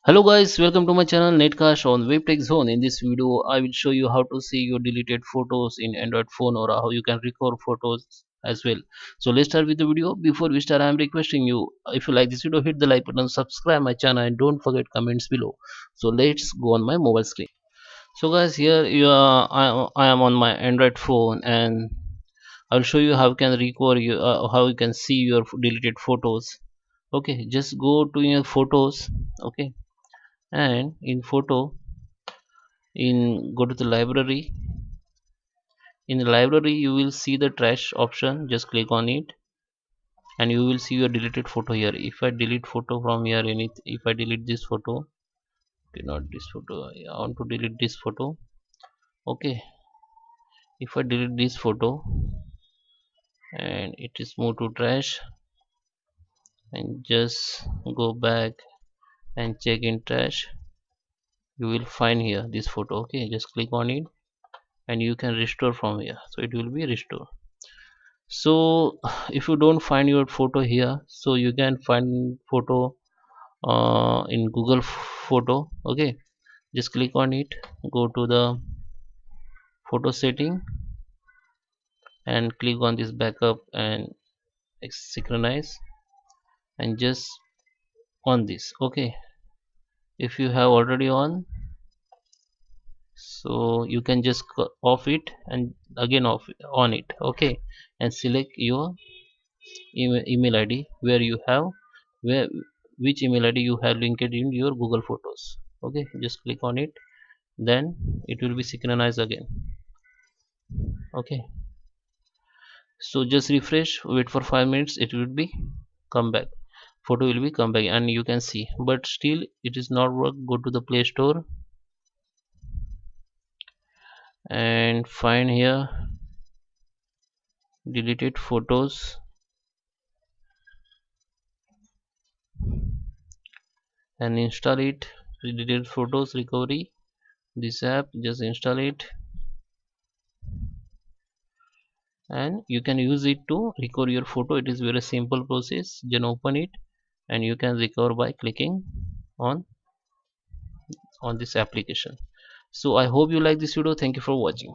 Hello guys, welcome to my channel NetCast on WebTech Zone. In this video, I will show you how to see your deleted photos in Android phone or how you can record photos as well. So let's start with the video. Before we start, I am requesting you, if you like this video, hit the like button, subscribe my channel and don't forget comments below. So let's go on my mobile screen. So guys, here I am on my Android phone and I'll show you how you can record how you can see your deleted photos. Okay, just go to your photos. Okay, and in photo, go to the library. In the library you will see the trash option, just click on it and you will see your deleted photo here. If I delete photo from here, if I delete this photo, okay, not this photo, I want to delete this photo. Okay, if I delete this photo and it is moved to trash, and just go back and check in trash, you will find here this photo. Okay, just click on it and you can restore from here, so it will be restored. So if you don't find your photo here, so you can find photo in Google photo. Okay, just click on it, go to the photo setting and click on this backup and synchronize and just on this. Okay, if you have already on, so you can just off it and again off on it. Okay, and select your email id where you have, where which email id you have linked in your Google Photos. Okay, just click on it, then it will be synchronized again. Okay, so just refresh, wait for 5 minutes, it will be come back, photo will be come back and you can see, but still it is not work. Go to the Play Store and find here deleted photos and install it. Deleted photos recovery, this app, just install it and you can use it to record your photo. It is very simple process. Then open it and you can recover by clicking on this application. So I hope you like this video. Thank you for watching.